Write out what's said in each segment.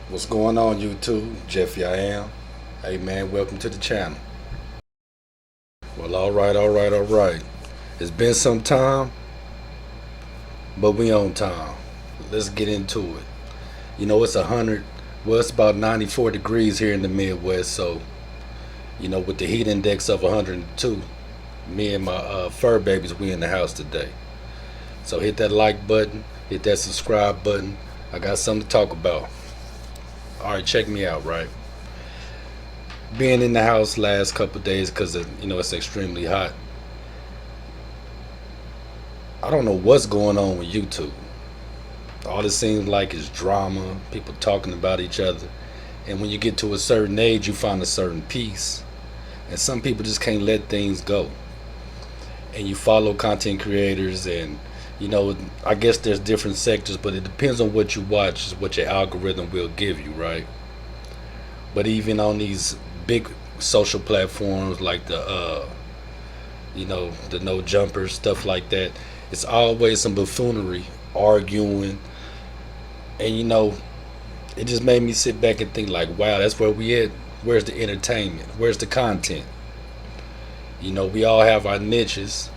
What's going on, YouTube? Jeffy, I am. Hey, man, welcome to the channel. Well, all right. It's been some time, but we on time. Let's get into it. It's 100. Well, it's about 94 degrees here in the Midwest. So, with the heat index of 102, me and my fur babies, we in the house today. So hit that like button, hit that subscribe button. I got something to talk about. All right, check me out, right? Being in the house last couple of days because it's extremely hot. I don't know what's going on with YouTube. All it seems like is drama, people talking about each other. And when you get to a certain age, you find a certain peace. And some people just can't let things go. And you follow content creators, and I guess there's different sectors, but it depends on what you watch, is what your algorithm will give you, right? But even on these big social platforms like the no jumpers, stuff like that, it's always some buffoonery, arguing, and it just made me sit back and think like, wow, that's where we at. Where's the entertainment? Where's the content? We all have our niches,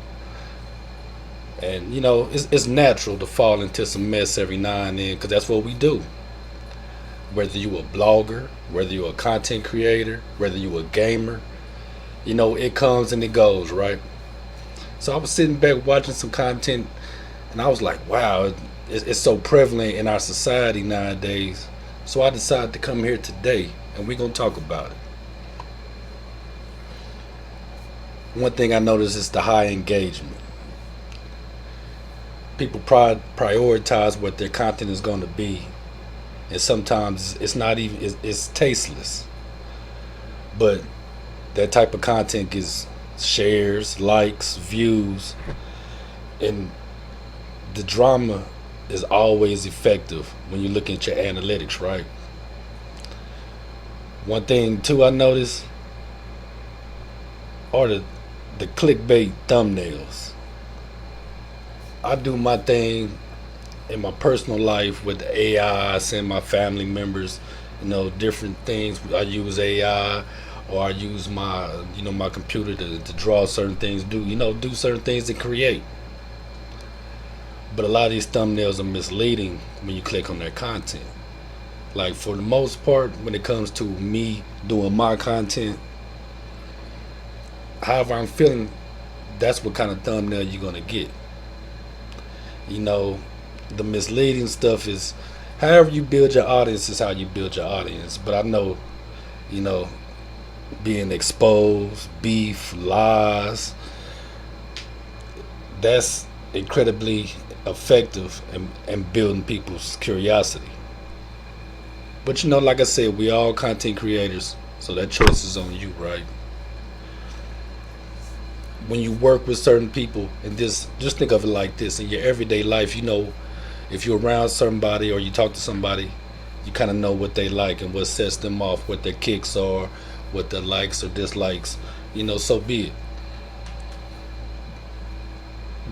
and it's natural to fall into some mess every now and then because that's what we do. Whether you a blogger, whether you a content creator, whether you a gamer, it comes and it goes, right? So I was sitting back watching some content, and I was like, wow, it's so prevalent in our society nowadays. So I decided to come here today, and we're gonna talk about it. One thing I noticed is the high engagement. People prioritize what their content is going to be, and sometimes it's not even it's tasteless. But that type of content gets shares, likes, views, and the drama is always effective when you look at your analytics, right? One thing too I noticed are the clickbait thumbnails. I do my thing in my personal life with the AI. I send my family members, different things. I use AI, or I use my computer to draw certain things, do certain things to create. But a lot of these thumbnails are misleading when you click on their content. Like for the most part, when it comes to me doing my content, however I'm feeling, that's what kind of thumbnail you're gonna get. You know, the misleading stuff is however you build your audience is how you build your audience. But I know, you know, being exposed, beef, lies, that's incredibly effective in building people's curiosity. But like I said, we all content creators, so that choice is on you, right? When you work with certain people, and this, just think of it like this: in your everyday life, if you're around somebody or you talk to somebody, you kind of know what they like and what sets them off, what their kicks are, what their likes or dislikes. So be it.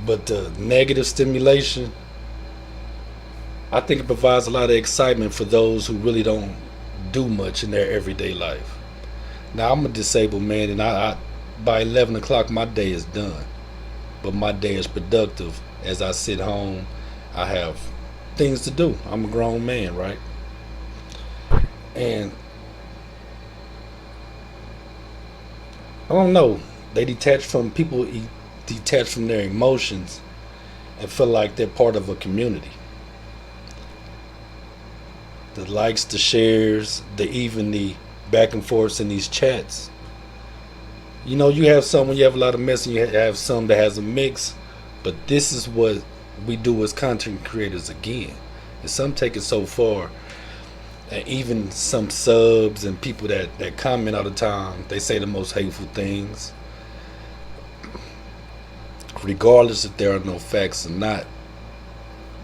But the negative stimulation, I think it provides a lot of excitement for those who really don't do much in their everyday life. Now, I'm a disabled man, and I by 11 o'clock, my day is done. But my day is productive. As I sit home, I have things to do. I'm a grown man, right? And I don't know. They detach from people, detach from their emotions and feel like they're part of a community. The likes, the shares, the back and forths in these chats. You have some when you have a lot of mess, and you have some that has a mix. But this is what we do as content creators again. And some take it so far, and even some subs and people that comment all the time, they say the most hateful things, regardless if there are no facts or not.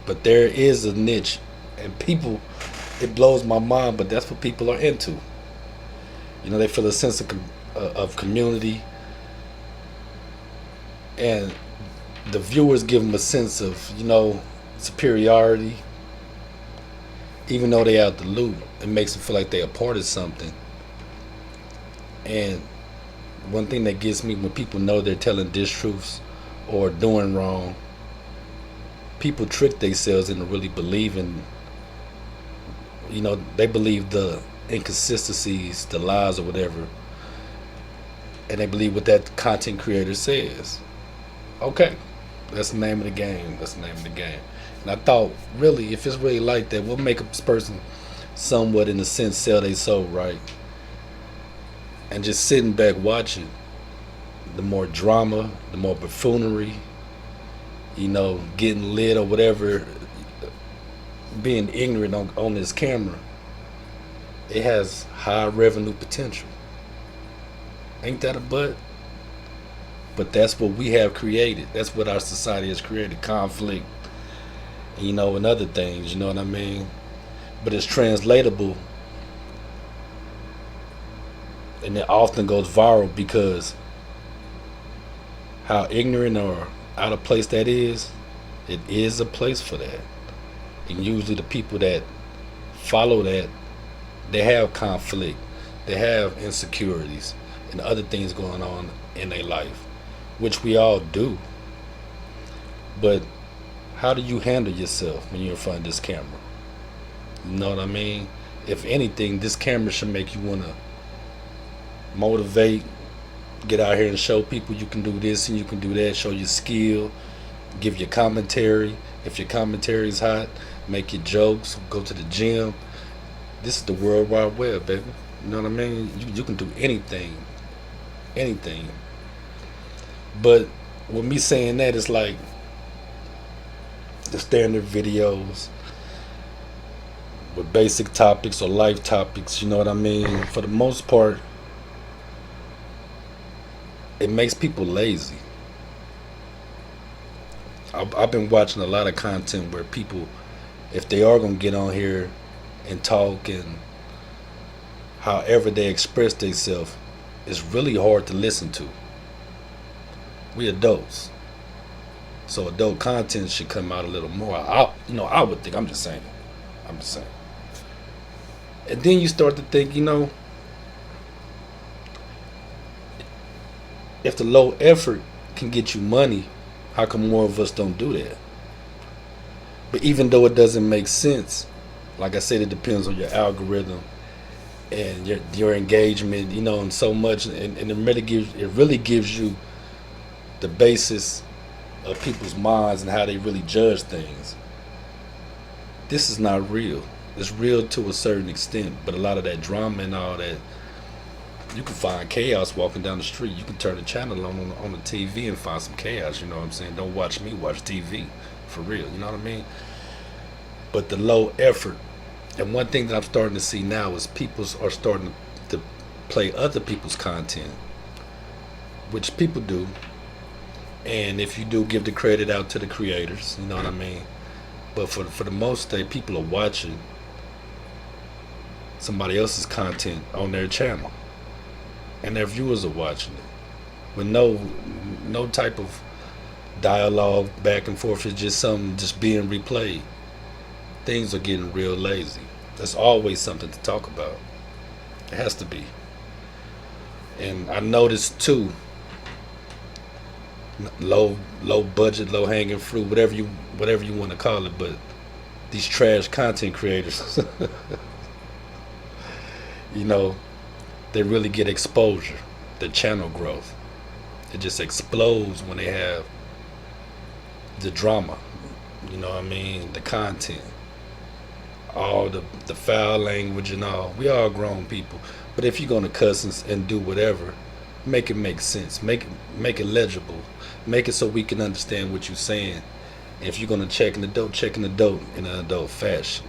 But there is a niche, and people, it blows my mind, but that's what people are into. They feel a sense of community, and the viewers give them a sense of superiority. even though they out the loop, it makes them feel like they a part of something. And one thing that gets me when people know they're telling distruths or doing wrong, people trick themselves into really believing. They believe the inconsistencies, the lies, or whatever, and they believe what that content creator says. Okay, that's the name of the game. That's the name of the game. And I thought, really, if it's really like that, what make a person somewhat, in a sense, sell their soul, right? And just sitting back watching, the more drama, the more buffoonery, getting lit or whatever, being ignorant on this camera, it has high revenue potential. Ain't that a but? But that's what we have created. That's what our society has created: conflict, and other things. You know what I mean? But it's translatable, and it often goes viral because how ignorant or out of place that is. It is a place for that, and usually the people that follow that, they have conflict, they have insecurities and other things going on in their life, which we all do. But how do you handle yourself when you're in front of this camera? You know what I mean? If anything, this camera should make you want to motivate, get out here and show people you can do this and you can do that, show your skill, give your commentary. If your commentary is hot, make your jokes, go to the gym. This is the World Wide Web, baby. You know what I mean? You can do anything. Anything. But with me saying that, it's like the standard videos with basic topics or life topics, you know what I mean? For the most part, it makes people lazy. I've been watching a lot of content where people, if they are going to get on here and talk and however they express themselves, it's really hard to listen to. We adults, so adult content should come out a little more. I would think. I'm just saying. And then you start to think, if the low effort can get you money, how come more of us don't do that? But even though it doesn't make sense, like I said, it depends on your algorithm and your engagement, and so much, and it really gives you the basis of people's minds and how they really judge things. This is not real. It's real to a certain extent, but a lot of that drama and all that, you can find chaos walking down the street. You can turn the channel on the TV and find some chaos. You know what I'm saying? Don't watch me, watch TV, for real. You know what I mean? But the low effort, and one thing that I'm starting to see now is people are starting to play other people's content, which people do. And if you do, give the credit out to the creators. You know what I mean? But for the most part, people are watching somebody else's content on their channel, and their viewers are watching it with no type of dialogue back and forth. It's just something just being replayed. Things are getting real lazy. There's always something to talk about. It has to be. And I noticed too, low budget, low hanging fruit, whatever you want to call it, but these trash content creators, they really get exposure, the channel growth. It just explodes when they have the drama, the content, all the foul language and all. We all grown people, but if you're gonna cuss and do whatever, make it make sense, make it legible, make it so we can understand what you're saying. And if you're gonna check in the dope in an adult fashion.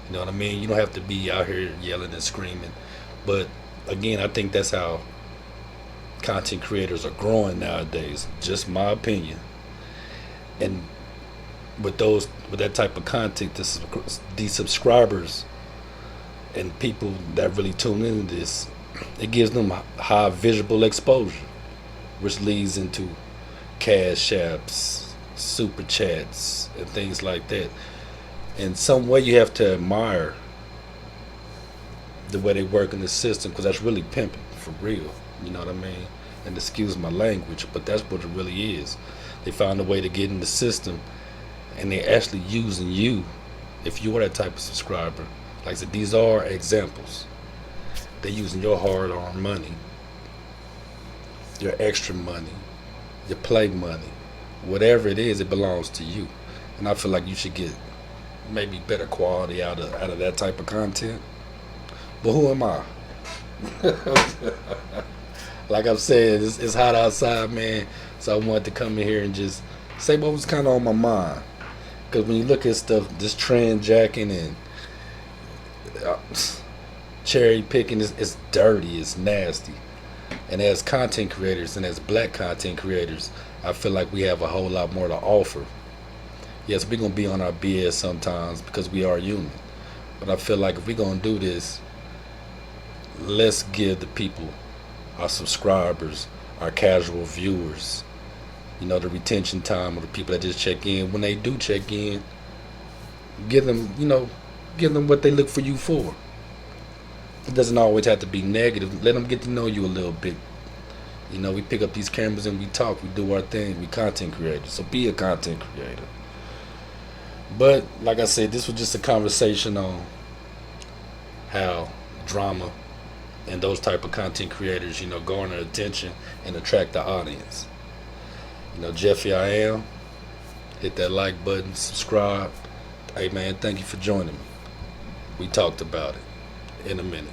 You know what I mean? You don't have to be out here yelling and screaming. But again, I think that's how content creators are growing nowadays. Just my opinion. And with that type of content, these subscribers and people that really tune into this, it gives them high visible exposure, which leads into cash apps, super chats, and things like that. In some way, you have to admire the way they work in the system because that's really pimping for real. You know what I mean? And excuse my language, but that's what it really is. They found a way to get in the system, and they're actually using you if you are that type of subscriber. Like I said, these are examples. They're using your hard-earned money, your extra money, your play money, whatever it is, it belongs to you. And I feel like you should get maybe better quality out of that type of content. But who am I? Like I'm saying, it's hot outside, man. So I wanted to come in here and just say what was kind of on my mind. Because when you look at stuff, this trend jacking and uh, cherry picking, it's dirty, it's nasty. And as content creators and as black content creators, I feel like we have a whole lot more to offer. Yes, we're going to be on our BS sometimes because we are human. But I feel like if we're going to do this, let's give the people, our subscribers, our casual viewers, the retention time of the people that just check in. When they do check in, give them what they look for you for. It doesn't always have to be negative. Let them get to know you a little bit. We pick up these cameras and we talk. We do our thing. We content creators. So be a content creator. But like I said, this was just a conversation on how drama and those type of content creators, garner attention and attract the audience. Jeffy, I am. Hit that like button, subscribe. Hey man, thank you for joining me. We talked about it in a minute.